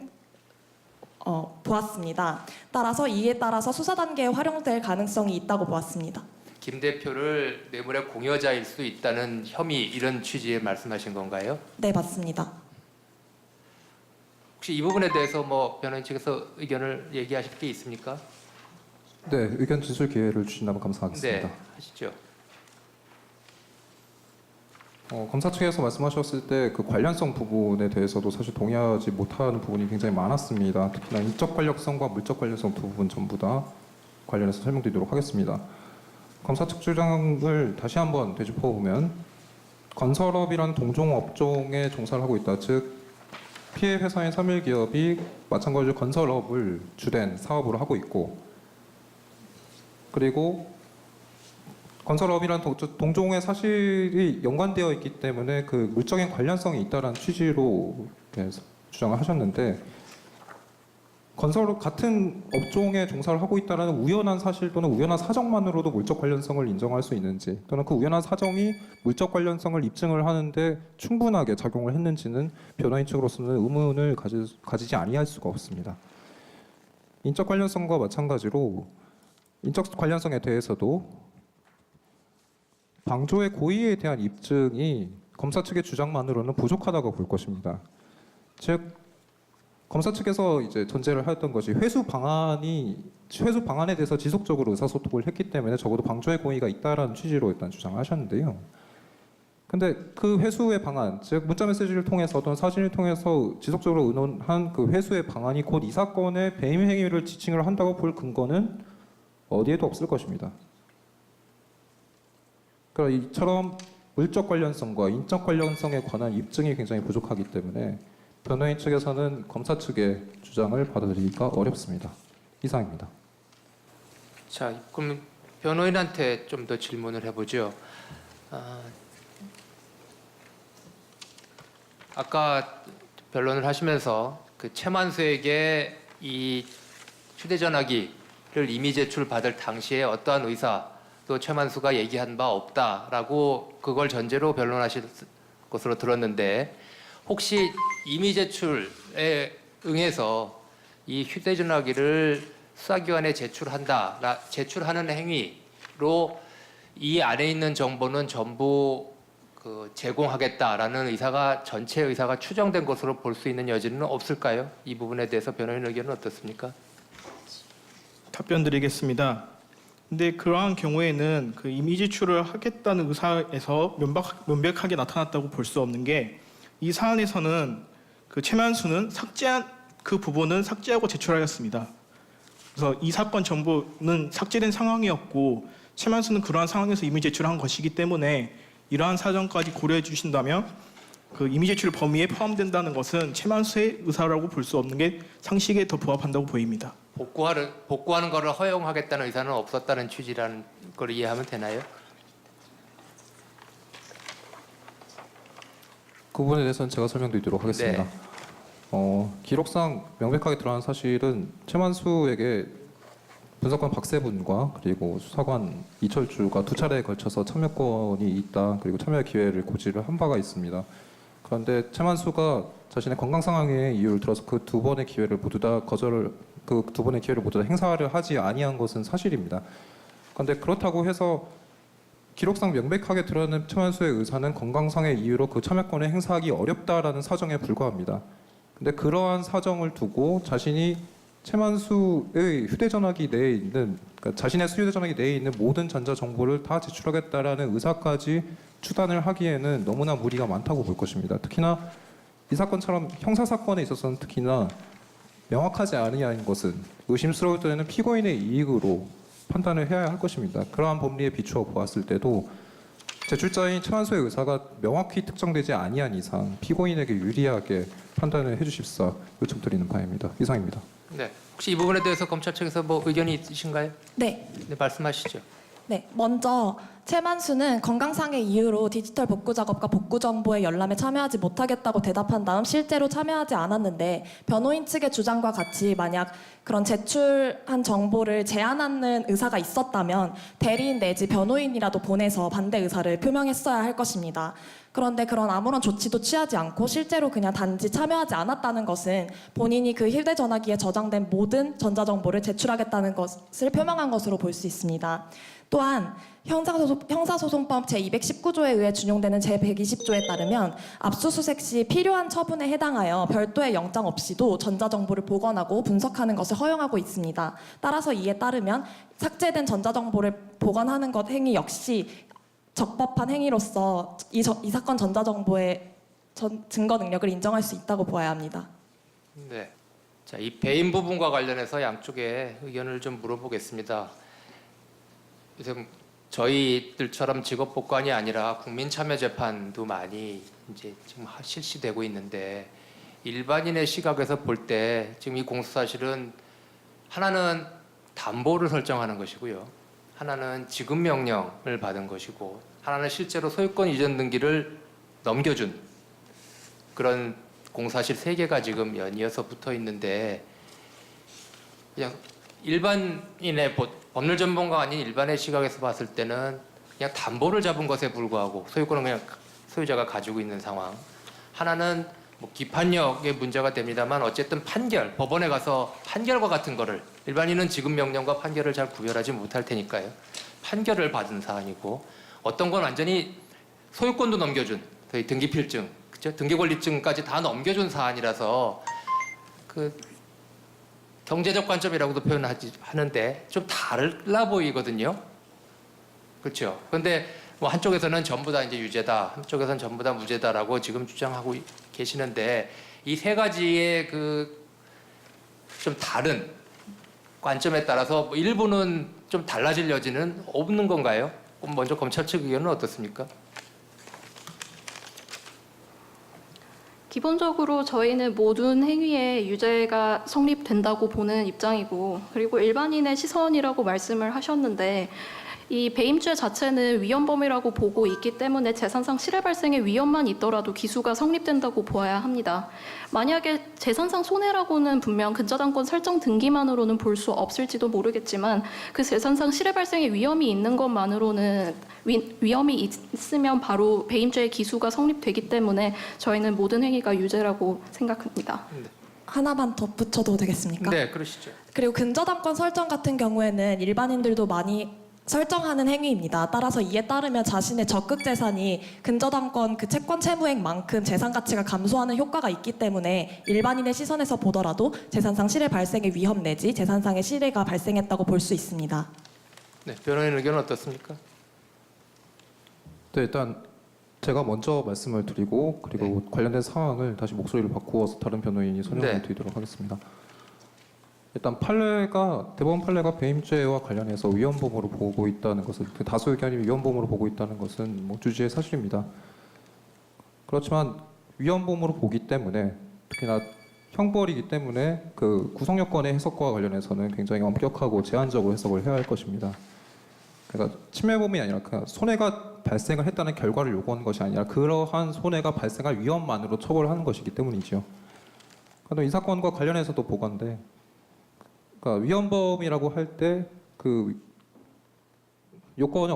Speaker 5: 보았습니다. 따라서 이에 따라서 수사 단계에 활용될 가능성이 있다고 보았습니다.
Speaker 1: 김 대표를 뇌물의 공여자일 수 있다는 혐의 이런 취지의 말씀하신 건가요?
Speaker 5: 네, 맞습니다.
Speaker 1: 혹시 이 부분에 대해서 뭐 변호인 측에서 의견을 얘기하실 게 있습니까?
Speaker 4: 네, 의견 진술 기회를 주신다면 감사하겠습니다.
Speaker 1: 네, 하시죠.
Speaker 4: 검사 측에서 말씀하셨을 때 그 관련성 부분에 대해서도 사실 동의하지 못하는 부분이 굉장히 많았습니다. 특히나 인적 관련성과 물적 관련성 두 부분 전부 다 관련해서 설명드리도록 하겠습니다. 검사 측 주장을 다시 한번 되짚어보면 건설업이란 동종 업종에 종사를 하고 있다. 즉 피해 회사인 삼일기업이 마찬가지로 건설업을 주된 사업으로 하고 있고 그리고 건설업이란 동종의 사실이 연관되어 있기 때문에 그 물적인 관련성이 있다는 취지로 주장을 하셨는데 건설업 같은 업종에 종사를 하고 있다는 우연한 사실 또는 우연한 사정만으로도 물적 관련성을 인정할 수 있는지 또는 그 우연한 사정이 물적 관련성을 입증을 하는데 충분하게 작용을 했는지는 변호인 측으로서는 의문을 가지지 아니할 수가 없습니다. 인적 관련성과 마찬가지로 인적 관련성에 대해서도 방조의 고의에 대한 입증이 검사 측의 주장만으로는 부족하다고 볼 것입니다. 즉 검사 측에서 이제 전제를 하였던 것이 회수 방안에 대해서 지속적으로 의사소통을 했기 때문에 적어도 방조의 고의가 있다라는 취지로 일단 주장을 하셨는데요. 근데 그 회수의 방안, 즉 문자 메시지를 통해서 또는 사진을 통해서 지속적으로 의논한 그 회수의 방안이 곧 이 사건의 배임 행위를 지칭을 한다고 볼 근거는 어디에도 없을 것입니다. 그러니까 이처럼 물적 관련성과 인적 관련성에 관한 입증이 굉장히 부족하기 때문에 변호인 측에서는 검사 측의 주장을 받아들이기가 어렵습니다. 이상입니다.
Speaker 1: 자, 그럼 변호인한테 좀 더 질문을 해보죠. 아까 변론을 하시면서 그 최만수에게 이 휴대전화기를 이미 제출받을 당시에 어떠한 의사도 최만수가 얘기한 바 없다라고 그걸 전제로 변론하실 것으로 들었는데 혹시 이미 제출에 응해서 이 휴대전화기를 수사기관에 제출하는 행위로 이 안에 있는 정보는 전부 제공하겠다라는 전체 의사가 추정된 것으로 볼 수 있는 여지는 없을까요? 이 부분에 대해서 변호인 의견은 어떻습니까?
Speaker 7: 답변드리겠습니다. 근데 그러한 경우에는 그 이미 제출을 하겠다는 의사에서 명백하게 나타났다고 볼 수 없는 게 이 사안에서는 그 최만수는 삭제한 그 부분은 삭제하고 제출하였습니다. 그래서 이 사건 정보는 삭제된 상황이었고 최만수는 그러한 상황에서 이미 제출한 것이기 때문에 이러한 사정까지 고려해 주신다면 그 이미 제출 범위에 포함된다는 것은 최만수의 의사라고 볼 수 없는 게 상식에 더 부합한다고 보입니다.
Speaker 1: 복구하는 것을 허용하겠다는 의사는 없었다는 취지라는 걸 이해하면 되나요?
Speaker 4: 그 부분에 대해서는 제가 설명드리도록 하겠습니다.
Speaker 1: 네.
Speaker 4: 기록상 명백하게 드러난 사실은 최만수에게 분석관 박세분과 그리고 수사관 이철주가 두 차례에 걸쳐서 참여권이 있다, 그리고 참여 기회를 고지를 한 바가 있습니다. 그런데 최만수가 자신의 건강 상황의 이유를 들어서 그 두 번의 기회를 모두 다 행사를 하지 아니한 것은 사실입니다. 그런데 그렇다고 해서 기록상 명백하게 드러난 최만수의 의사는 건강상의 이유로 그 참여권을 행사하기 어렵다라는 사정에 불과합니다. 근데 그러한 사정을 두고 자신이 최만수의 휴대전화기 내에 있는, 그러니까 자신의 휴대전화기 내에 있는 모든 전자정보를 다 제출하겠다라는 의사까지 추단을 하기에는 너무나 무리가 많다고 볼 것입니다. 특히나 이 사건처럼 형사사건에 있어서는 특히나 명확하지 아니한 것은 의심스러울 때는 피고인의 이익으로 판단을 해야 할 것입니다. 그러한 법리에 비추어 보았을 때도 제출자인 최만수의 의사가 명확히 특정되지 아니한 이상 피고인에게 유리하게 판단을 해주십사 요청드리는 바입니다. 이상입니다.
Speaker 1: 네. 혹시 이 부분에 대해서 검찰 측에서 뭐 의견이 있으신가요?
Speaker 5: 네.
Speaker 1: 네, 말씀하시죠.
Speaker 5: 네, 먼저 최만수는 건강상의 이유로 디지털 복구 작업과 복구 정보의 열람에 참여하지 못하겠다고 대답한 다음 실제로 참여하지 않았는데 변호인 측의 주장과 같이 만약 그런 제출한 정보를 제한하는 의사가 있었다면 대리인 내지 변호인이라도 보내서 반대 의사를 표명했어야 할 것입니다. 그런데 그런 아무런 조치도 취하지 않고 실제로 그냥 단지 참여하지 않았다는 것은 본인이 그 휴대전화기에 저장된 모든 전자정보를 제출하겠다는 것을 표명한 것으로 볼 수 있습니다. 또한 형사소송법 제219조에 의해 준용되는 제120조에 따르면 압수수색 시 필요한 처분에 해당하여 별도의 영장 없이도 전자정보를 보관하고 분석하는 것을 허용하고 있습니다. 따라서 이에 따르면 삭제된 전자정보를 보관하는 것 행위 역시 적법한 행위로서 이 사건 전자정보의 증거 능력을 인정할 수 있다고 보아야 합니다.
Speaker 1: 네. 자, 이 배임 부분과 관련해서 양쪽의 의견을 좀 물어보겠습니다. 요즘 저희들처럼 직업복관이 아니라 국민참여재판도 많이 이제 지금 실시되고 있는데 일반인의 시각에서 볼 때 지금 이 공소사실은 하나는 담보를 설정하는 것이고요. 하나는 지급 명령을 받은 것이고 하나는 실제로 소유권 이전 등기를 넘겨준 그런 공사실 3개가 지금 연이어서 붙어 있는데 그냥 일반인의 법률 전문가가 아닌 일반의 시각에서 봤을 때는 그냥 담보를 잡은 것에 불과하고 소유권은 그냥 소유자가 가지고 있는 상황. 하나는 뭐 기판력의 문제가 됩니다만 어쨌든 법원에 가서 판결과 같은 거를 일반인은 지급 명령과 판결을 잘 구별하지 못할 테니까요. 판결을 받은 사안이고 어떤 건 완전히 소유권도 넘겨준 등기필증, 그죠? 등기권리증까지 다 넘겨준 사안이라서 경제적 관점이라고도 표현하는데 좀 달라 보이거든요. 그렇죠. 그런데 뭐 한쪽에서는 전부 다 이제 유죄다, 한쪽에서는 전부 다 무죄다라고 지금 주장하고 계시는데 이 세 가지의 그 좀 다른 관점에 따라서 뭐 일부는 좀 달라질 여지는 없는 건가요? 그럼 먼저 검찰 측 의견은 어떻습니까?
Speaker 3: 기본적으로 저희는 모든 행위에 유죄가 성립된다고 보는 입장이고, 그리고 일반인의 시선이라고 말씀을 하셨는데 이 배임죄 자체는 위헌범이라고 보고 있기 때문에 재산상 실해 발생의 위험만 있더라도 기수가 성립된다고 보아야 합니다. 만약에 재산상 손해라고는 분명 근저당권 설정 등기만으로는 볼 수 없을지도 모르겠지만 그 재산상 실해 발생의 위험이 있는 것만으로는 위험이 있으면 바로 배임죄의 기수가 성립되기 때문에 저희는 모든 행위가 유죄라고 생각합니다.
Speaker 5: 하나만 덧붙여도 되겠습니까?
Speaker 1: 네, 그러시죠.
Speaker 5: 그리고 근저당권 설정 같은 경우에는 일반인들도 많이 설정하는 행위입니다. 따라서 이에 따르면 자신의 적극 재산이 근저당권 그 채권 채무액만큼 재산 가치가 감소하는 효과가 있기 때문에 일반인의 시선에서 보더라도 재산상 실해 발생의 위험 내지 재산상의 실해가 발생했다고 볼 수 있습니다.
Speaker 1: 네, 변호인 의견은 어떻습니까?
Speaker 4: 네, 일단 제가 먼저 말씀을 드리고 그리고 관련된 사항을 다시 목소리를 바꾸어서 다른 변호인이 설명을
Speaker 1: 네.
Speaker 4: 드리도록 하겠습니다. 일단 대법원 판례가 배임죄와 관련해서 위헌범으로 보고 있다는 것은 그 다수 의견이 위헌범으로 보고 있다는 것은 뭐 주지의 사실입니다. 그렇지만 위헌범으로 보기 때문에 특히나 형벌이기 때문에 그 구성요건의 해석과 관련해서는 굉장히 엄격하고 제한적으로 해석을 해야 할 것입니다. 그러니까 침해범이 아니라 그냥 손해가 발생을 했다는 결과를 요구하는 것이 아니라 그러한 손해가 발생할 위험만으로 처벌하는 것이기 때문이죠. 그런데 이 사건과 관련해서도 보건데, 그러니까 위헌범이라고 할 때 그 요건을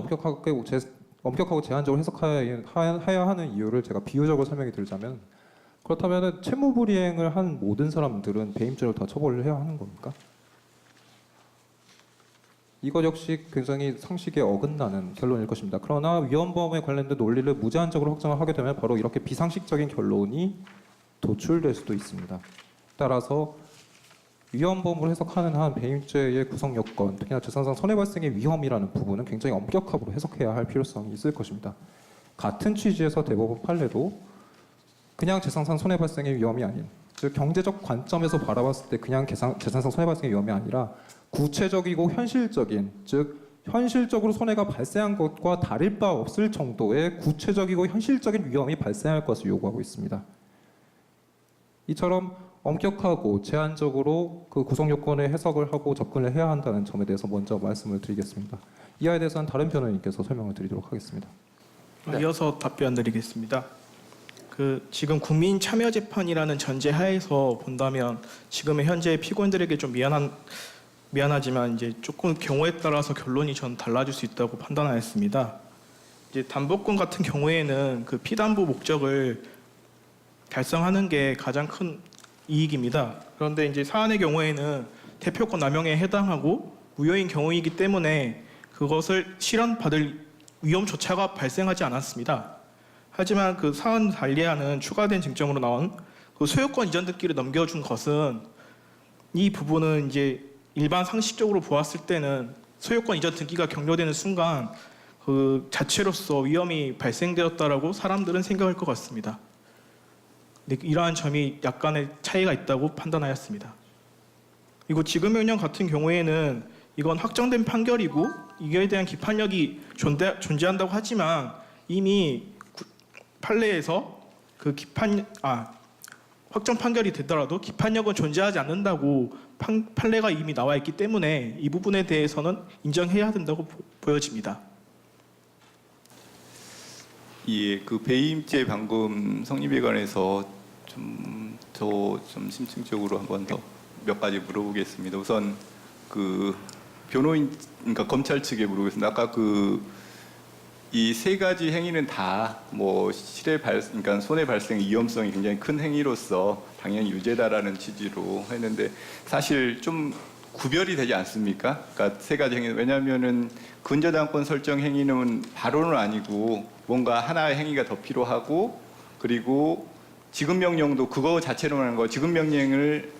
Speaker 4: 엄격하고 제한적으로 해석해야 하는 이유를 제가 비유적으로 설명해 드리자면, 그렇다면 채무불이행을 한 모든 사람들은 배임죄로 다 처벌을 해야 하는 겁니까? 이것 역시 굉장히 상식에 어긋나는 결론일 것입니다. 그러나 위헌범에 관련된 논리를 무제한적으로 확정을 하게 되면 바로 이렇게 비상식적인 결론이 도출될 수도 있습니다. 따라서 위헌범으로 해석하는 한 배임죄의 구성 요건, 특히나 재산상 손해 발생의 위험이라는 부분은 굉장히 엄격하게 해석해야 할 필요성이 있을 것입니다. 같은 취지에서 대법원 판례도 그냥 재산상 손해 발생의 위험이 아닌, 즉 경제적 관점에서 바라봤을 때 그냥 재산상 손해 발생의 위험이 아니라 구체적이고 현실적인, 즉 현실적으로 손해가 발생한 것과 다를 바 없을 정도의 구체적이고 현실적인 위험이 발생할 것을 요구하고 있습니다. 이처럼 엄격하고 제한적으로 그 구성 요건의 해석을 하고 접근을 해야 한다는 점에 대해서 먼저 말씀을 드리겠습니다. 이하에 대해서는 다른 변호인께서 설명을 드리도록 하겠습니다.
Speaker 1: 네.
Speaker 7: 이어서 답변드리겠습니다. 지금 국민 참여 재판이라는 전제 하에서 본다면 지금의 현재 피고인들에게 좀 미안하지만 이제 조금 경우에 따라서 결론이 전 달라질 수 있다고 판단하였습니다. 이제 담보권 같은 경우에는 그 피담보 목적을 달성하는 게 가장 큰 이익입니다. 그런데 이제 사안의 경우에는 대표권 남용에 해당하고 무효인 경우이기 때문에 그것을 실현받을 위험조차가 발생하지 않았습니다. 하지만 그 사안 달리하는 추가된 쟁점으로 나온 그 소유권 이전 등기를 넘겨준 것은, 이 부분은 이제 일반 상식적으로 보았을 때는 소유권 이전 등기가 격려되는 순간 그 자체로서 위험이 발생되었다라고 사람들은 생각할 것 같습니다. 네, 이러한 점이 약간의 차이가 있다고 판단하였습니다. 그리고 지급 명령 같은 경우에는 이건 확정된 판결이고 이거에 대한 기판력이 존재한다고 하지만 이미 판례에서 그 확정 판결이 되더라도 기판력은 존재하지 않는다고 판례가 이미 나와 있기 때문에 이 부분에 대해서는 인정해야 된다고 보여집니다.
Speaker 2: 예, 그 배임죄 방금 성립에 관해서 좀 심층적으로 한 번 더 몇 가지 물어보겠습니다. 우선 그 변호인, 그러니까 검찰 측에 물어보겠습니다. 아까 이 세 가지 행위는 다 뭐 그러니까 손해 발생 위험성이 굉장히 큰 행위로서 당연히 유죄다라는 취지로 했는데 사실 좀 구별이 되지 않습니까? 그러니까 세 가지 행위, 왜냐하면은 근저당권 설정 행위는 바로는 아니고 뭔가 하나의 행위가 더 필요하고, 그리고 지급명령도 그거 자체로 하는 거, 지급명령을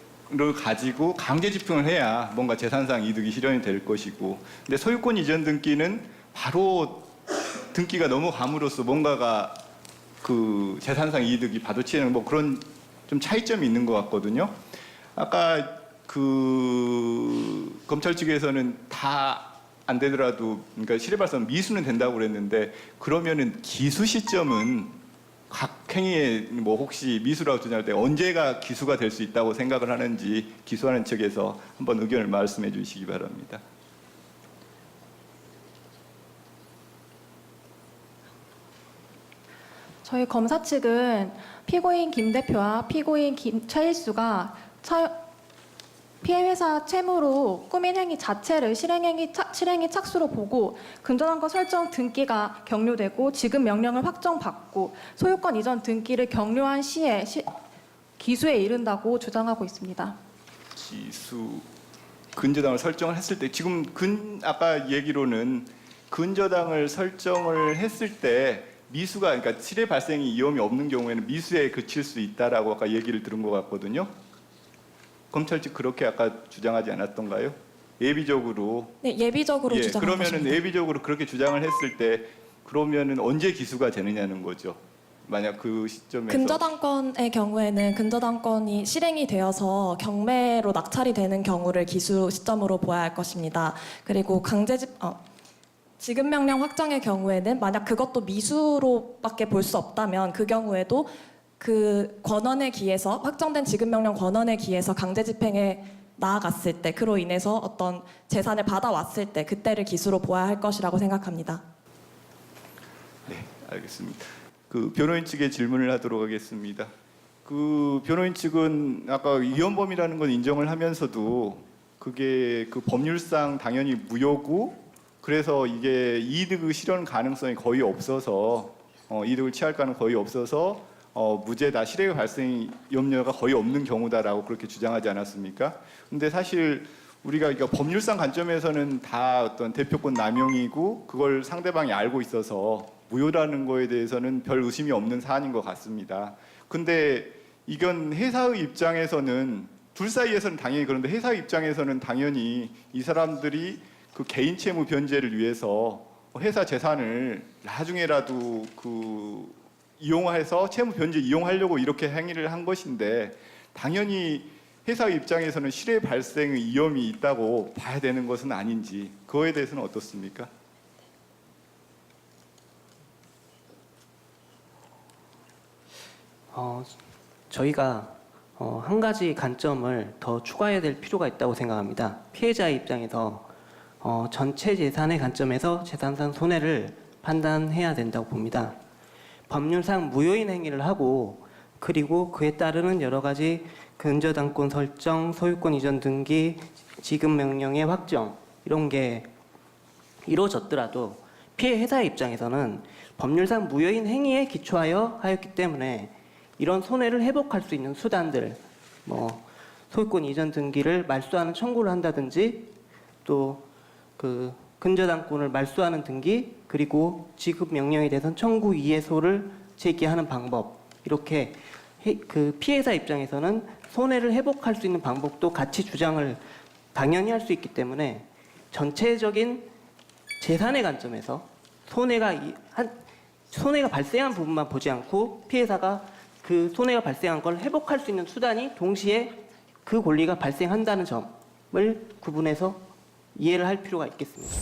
Speaker 2: 가지고 강제 집행을 해야 뭔가 재산상 이득이 실현이 될 것이고, 근데 소유권 이전 등기는 바로 등기가 넘어감으로써 뭔가가 그 재산상 이득이 받아치는 뭐 그런 좀 차이점이 있는 것 같거든요. 아까 그 검찰 측에서는 다 안 되더라도 그러니까 실해 발생 미수는 된다고 그랬는데 그러면은 기수 시점은 각 행위에 뭐 혹시 미수라고 주장할 때 언제가 기수가 될 수 있다고 생각을 하는지 기수하는 측에서 한번 의견을 말씀해 주시기 바랍니다.
Speaker 6: 저희 검사 측은 피고인 김 대표와 피고인 최일수가 피해 회사 채무로 꾸민 행위 자체를 실행이 착수로 보고 근저당권 설정 등기가 격려되고 지급 명령을 확정받고 소유권 이전 등기를 격려한 시에 기수에 이른다고 주장하고 있습니다.
Speaker 2: 기수 근저당을 설정을 했을 때 지금 아까 얘기로는 근저당을 설정을 했을 때 미수가 그러니까 실해 발생이 위험이 없는 경우에는 미수에 그칠 수 있다라고 아까 얘기를 들은 것 같거든요. 검찰 측 그렇게 아까 주장하지 않았던가요? 예비적으로.
Speaker 5: 네, 예비적으로 주장한
Speaker 2: 그러면은
Speaker 5: 것입니다.
Speaker 2: 예비적으로 그렇게 주장을 했을 때 그러면은 언제 기수가 되느냐는 거죠. 만약 그 시점에서
Speaker 5: 근저당권의 경우에는 근저당권이 실행이 되어서 경매로 낙찰이 되는 경우를 기수 시점으로 보아야 할 것입니다. 그리고 지급 명령 확정의 경우에는 만약 그것도 미수로밖에 볼 수 없다면 그 경우에도 그 권한에 기해서 확정된 지급 명령 권한에 기해서 강제 집행에 나아갔을 때 그로 인해서 어떤 재산을 받아왔을 때 그때를 기수로 보아야 할 것이라고 생각합니다.
Speaker 2: 네, 알겠습니다. 그 변호인 측에 질문을 하도록 하겠습니다. 그 변호인 측은 아까 위헌범이라는 건 인정을 하면서도 그게 그 법률상 당연히 무효고 그래서 이게 이득 실현 가능성이 거의 없어서 이득을 취할 가능성이 거의 없어서 무죄다 실해 발생 염려가 거의 없는 경우다라고 그렇게 주장하지 않았습니까? 근데 사실 우리가 이거 법률상 관점에서는 다 어떤 대표권 남용이고 그걸 상대방이 알고 있어서 무효라는 거에 대해서는 별 의심이 없는 사안인 것 같습니다. 근데 이건 회사의 입장에서는 둘 사이에서는 당연히 그런데 회사의 입장에서는 당연히 이 사람들이 그 개인 채무 변제를 위해서 회사 재산을 나중에라도 그 이용해서 채무 변제 이용하려고 이렇게 행위를 한 것인데 당연히 회사 입장에서는 실해 발생의 위험이 있다고 봐야 되는 것은 아닌지 그거에 대해서는 어떻습니까?
Speaker 8: 저희가 한 가지 관점을 더 추가해야 될 필요가 있다고 생각합니다. 피해자의 입장에서 전체 재산의 관점에서 재산상 손해를 판단해야 된다고 봅니다. 법률상 무효인 행위를 하고 그리고 그에 따르는 여러 가지 근저당권 설정, 소유권 이전 등기, 지급 명령의 확정 이런 게 이루어졌더라도 피해 회사의 입장에서는 법률상 무효인 행위에 기초하여 하였기 때문에 이런 손해를 회복할 수 있는 수단들, 소유권 이전 등기를 말소하는 청구를 한다든지 또 그 근저당권을 말소하는 등기 그리고 지급 명령에 대해서는 청구 이해소를 제기하는 방법 이렇게 그 피해자 입장에서는 손해를 회복할 수 있는 방법도 같이 주장을 당연히 할 수 있기 때문에 전체적인 재산의 관점에서 손해가 발생한 부분만 보지 않고 피해자가 그 손해가 발생한 걸 회복할 수 있는 수단이 동시에 그 권리가 발생한다는 점을 구분해서 이해를 할 필요가 있겠습니다.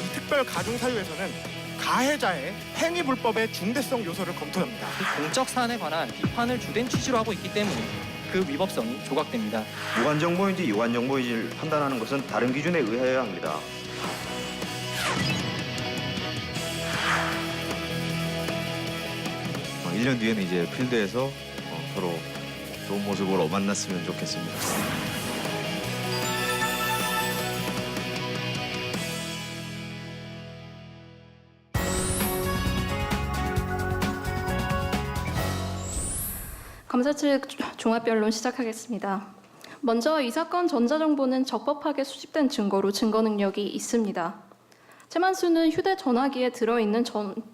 Speaker 9: 이 특별 가중 사유에서는 가해자의 행위 불법의 중대성 요소를 검토합니다.
Speaker 10: 공적 사안에 관한 비판을 주된 취지로 하고 있기 때문에 그 위법성이 조각됩니다.
Speaker 11: 무관 정보인지 유관 정보인지를 판단하는 것은 다른 기준에 의하여야 합니다.
Speaker 12: 어, 1년 뒤에는 이제 필드에서 서로 좋은 모습으로 만났으면 좋겠습니다.
Speaker 3: 검사 측 종합변론 시작하겠습니다. 먼저 이 사건 전자정보는 적법하게 수집된 증거로 증거 능력이 있습니다. 최만수는 휴대전화기에 들어있는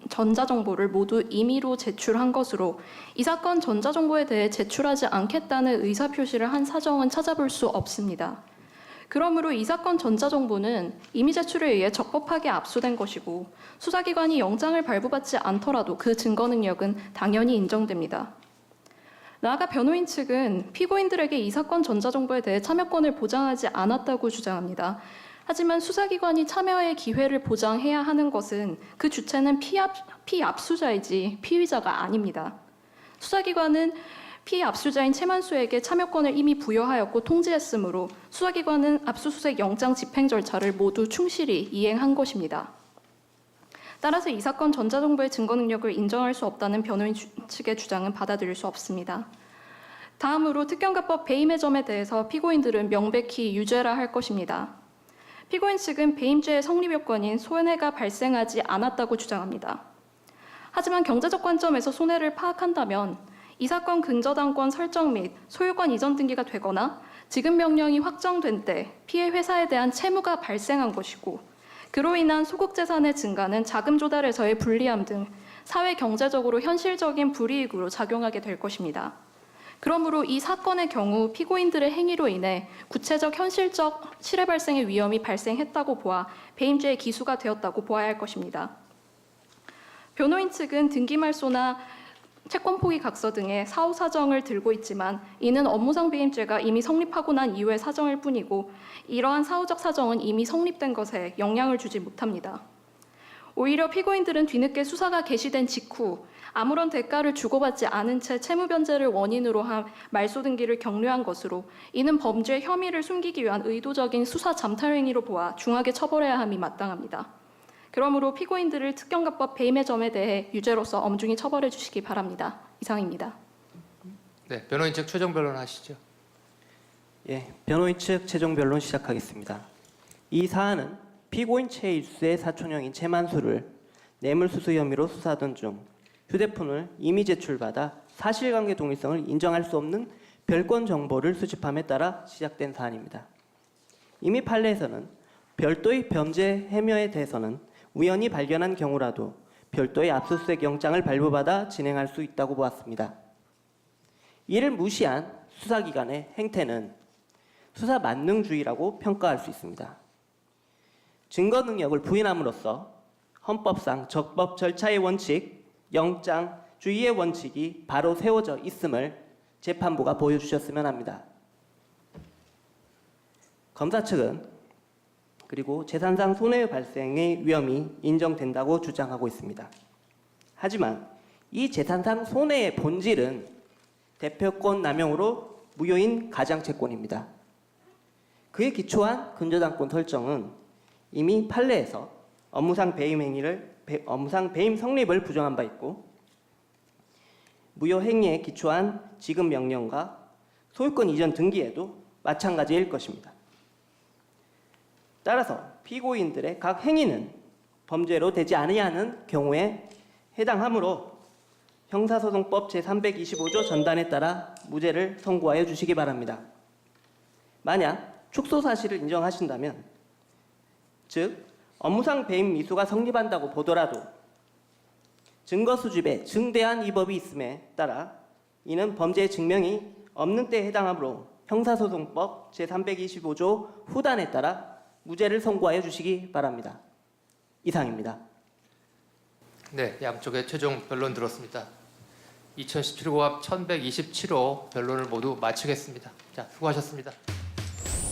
Speaker 3: 전자정보를 모두 임의로 제출한 것으로 이 사건 전자정보에 대해 제출하지 않겠다는 의사표시를 한 사정은 찾아볼 수 없습니다. 그러므로 이 사건 전자정보는 임의 제출에 의해 적법하게 압수된 것이고 수사기관이 영장을 발부받지 않더라도 그 증거 능력은 당연히 인정됩니다. 나아가 변호인 측은 피고인들에게 이 사건 전자정보에 대해 참여권을 보장하지 않았다고 주장합니다. 하지만 수사기관이 참여의 기회를 보장해야 하는 것은 그 주체는 피압수자이지 피의자가 아닙니다. 수사기관은 피압수자인 최만수에게 참여권을 이미 부여하였고 통지했으므로 수사기관은 압수수색 영장 집행 절차를 모두 충실히 이행한 것입니다. 따라서 이 사건 전자정보의 증거 능력을 인정할 수 없다는 변호인 측의 주장은 받아들일 수 없습니다. 다음으로 특경가법 배임의 점에 대해서 피고인들은 명백히 유죄라 할 것입니다. 피고인 측은 배임죄의 성립 요건인 손해가 발생하지 않았다고 주장합니다. 하지만 경제적 관점에서 손해를 파악한다면 이 사건 근저당권 설정 및 소유권 이전 등기가 되거나 지급 명령이 확정된 때 피해 회사에 대한 채무가 발생한 것이고 그로 인한 소극 재산의 증가는 자금 조달에서의 불리함 등 사회 경제적으로 현실적인 불이익으로 작용하게 될 것입니다. 그러므로 이 사건의 경우 피고인들의 행위로 인해 구체적 현실적 실해 발생의 위험이 발생했다고 보아 배임죄의 기수가 되었다고 보아야 할 것입니다. 변호인 측은 등기말소나 채권 포기 각서 등의 사후 사정을 들고 있지만 이는 업무상 배임죄가 이미 성립하고 난 이후의 사정일 뿐이고 이러한 사후적 사정은 이미 성립된 것에 영향을 주지 못합니다. 오히려 피고인들은 뒤늦게 수사가 개시된 직후 아무런 대가를 주고받지 않은 채 채무 변제를 원인으로 한 말소 등기를 격려한 것으로 이는 범죄 혐의를 숨기기 위한 의도적인 수사 잠탈 행위로 보아 중하게 처벌해야 함이 마땅합니다. 그러므로 피고인들을 특경가법 배임의 점에 대해 유죄로서 엄중히 처벌해 주시기 바랍니다. 이상입니다.
Speaker 1: 네, 변호인 측 최종 변론하시죠.
Speaker 8: 예, 변호인 측 최종 변론 시작하겠습니다. 이 사안은 피고인 최일수의 사촌형인 최만수를 뇌물수수 혐의로 수사하던 중 휴대폰을 임의 제출받아 사실관계 동일성을 인정할 수 없는 별건 정보를 수집함에 따라 시작된 사안입니다. 이미 판례에서는 별도의 범죄 행위에 대해서는 우연히 발견한 경우라도 별도의 압수수색 영장을 발부받아 진행할 수 있다고 보았습니다. 이를 무시한 수사기관의 행태는 수사 만능주의라고 평가할 수 있습니다. 증거 능력을 부인함으로써 헌법상 적법 절차의 원칙, 영장주의의 원칙이 바로 세워져 있음을 재판부가 보여주셨으면 합니다. 검사 측은 그리고 재산상 손해 발생의 위험이 인정된다고 주장하고 있습니다. 하지만 이 재산상 손해의 본질은 대표권 남용으로 무효인 가장채권입니다. 그에 기초한 근저당권 설정은 이미 판례에서 업무상 배임 성립을 부정한 바 있고 무효 행위에 기초한 지급 명령과 소유권 이전 등기에도 마찬가지일 것입니다. 따라서 피고인들의 각 행위는 범죄로 되지 아니하는 경우에 해당하므로 형사소송법 제325조 전단에 따라 무죄를 선고하여 주시기 바랍니다. 만약 축소 사실을 인정하신다면 즉 업무상 배임 미수가 성립한다고 보더라도 증거 수집에 증대한 위법이 있음에 따라 이는 범죄의 증명이 없는 때에 해당하므로 형사소송법 제325조 후단에 따라 무죄를 선고하여 주시기 바랍니다. 이상입니다.
Speaker 1: 네, 양쪽의 최종 변론 들었습니다. 2017고합 1127호 변론을 모두 마치겠습니다. 자, 수고하셨습니다.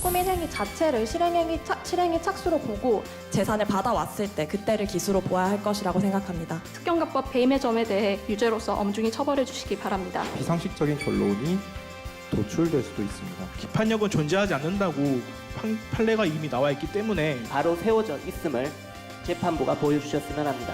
Speaker 5: 꾸민 행위 자체를 실행의 착수로 보고 재산을 받아왔을 때 그때를 기수로 보아야 할 것이라고 생각합니다.
Speaker 3: 특경가법 배임의 점에 대해 유죄로서 엄중히 처벌해 주시기 바랍니다.
Speaker 4: 비상식적인 결론이 도출될 수도 있습니다.
Speaker 7: 기판력은 존재하지 않는다고 판례가 이미 나와 있기 때문에
Speaker 8: 바로 세워져 있음을 재판부가 보여주셨으면 합니다.